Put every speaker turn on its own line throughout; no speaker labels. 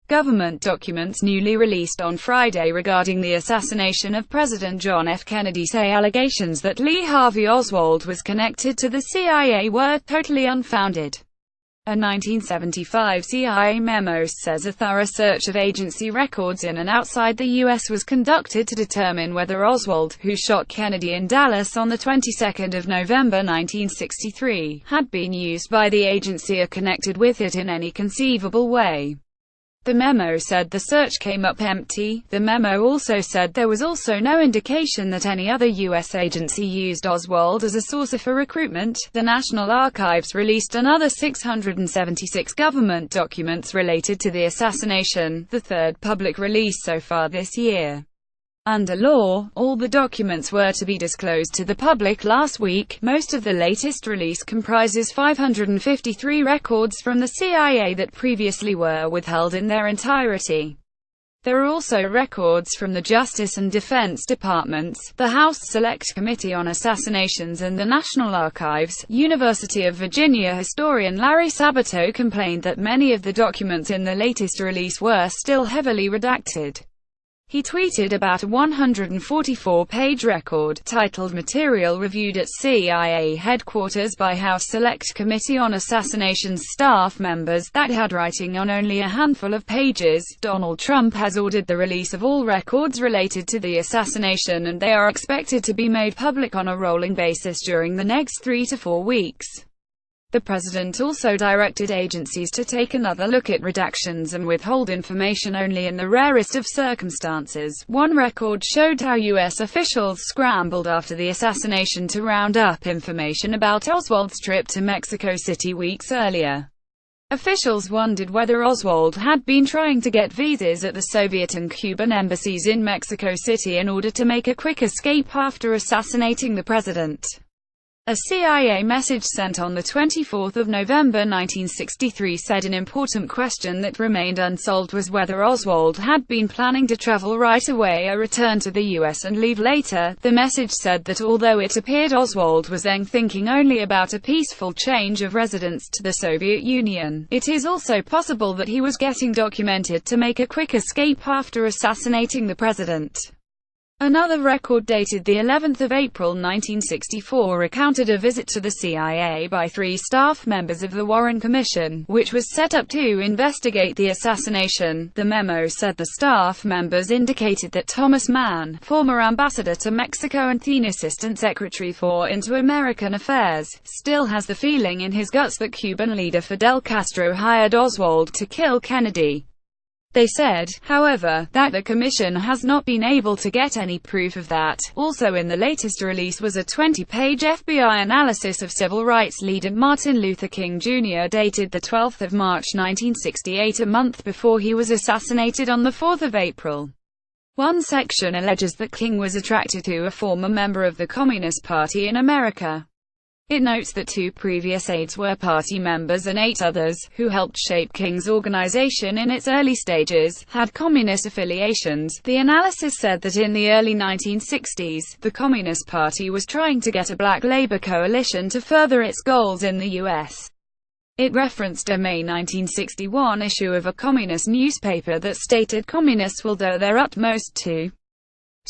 Government documents newly released on Friday regarding the assassination of President John F. Kennedy say allegations that Lee Harvey Oswald was connected to the CIA were totally unfounded. A 1975 CIA memo says a thorough search of agency records in and outside the U.S. was conducted to determine whether Oswald, who shot Kennedy in Dallas on the 22nd of November 1963, had been used by the agency or connected with it in any conceivable way. The memo said the search came up empty. The memo also said there was also no indication that any other U.S. agency used Oswald as a source for recruitment. The National Archives released another 676 government documents related to the assassination, the third public release so far this year. Under law, all the documents were to be disclosed to the public last week. Most of the latest release comprises 553 records from the CIA that previously were withheld in their entirety. There are also records from the Justice and Defense Departments, the House Select Committee on Assassinations and the National Archives. University of Virginia historian Larry Sabato complained that many of the documents in the latest release were still heavily redacted. He tweeted about a 144-page record, titled Material Reviewed at CIA Headquarters by House Select Committee on Assassinations staff members, that had writing on only a handful of pages. Donald Trump has ordered the release of all records related to the assassination, and they are expected to be made public on a rolling basis during the next 3 to 4 weeks. The president also directed agencies to take another look at redactions and withhold information only in the rarest of circumstances. One record showed how U.S. officials scrambled after the assassination to round up information about Oswald's trip to Mexico City weeks earlier. Officials wondered whether Oswald had been trying to get visas at the Soviet and Cuban embassies in Mexico City in order to make a quick escape after assassinating the president. A CIA message sent on 24 November 1963 said an important question that remained unsolved was whether Oswald had been planning to travel right away or return to the U.S. and leave later. The message said that although it appeared Oswald was then thinking only about a peaceful change of residence to the Soviet Union, it is also possible that he was getting documented to make a quick escape after assassinating the president. Another record dated the 11th of April 1964 recounted a visit to the CIA by 3 staff members of the Warren Commission, which was set up to investigate the assassination. The memo said the staff members indicated that Thomas Mann, former ambassador to Mexico and then Assistant Secretary for Inter-American Affairs, still has the feeling in his guts that Cuban leader Fidel Castro hired Oswald to kill Kennedy. They said, however, that the Commission has not been able to get any proof of that. Also in the latest release was a 20-page FBI analysis of civil rights leader Martin Luther King Jr. dated 12 March 1968, a month before he was assassinated on 4 April. One section alleges that King was attracted to a former member of the Communist Party in America. It notes that 2 previous aides were party members and 8 others, who helped shape King's organization in its early stages, had communist affiliations. The analysis said that in the early 1960s, the Communist Party was trying to get a black labor coalition to further its goals in the U.S. It referenced a May 1961 issue of a communist newspaper that stated communists will do their utmost to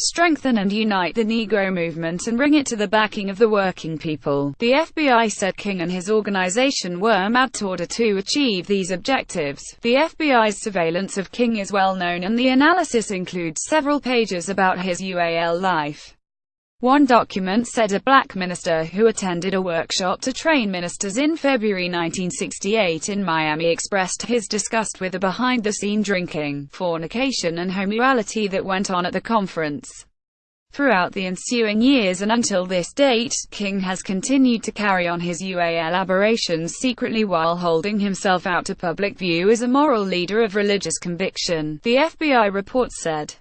strengthen and unite the Negro movement and bring it to the backing of the working people. The FBI said King and his organization were mad in order to achieve these objectives. The FBI's surveillance of King is well known, and the analysis includes several pages about his UAL life. One document said a black minister who attended a workshop to train ministers in February 1968 in Miami expressed his disgust with the behind-the-scene drinking, fornication and homosexuality that went on at the conference. Throughout the ensuing years and until this date, King has continued to carry on his UAL aberrations secretly while holding himself out to public view as a moral leader of religious conviction, the FBI report said.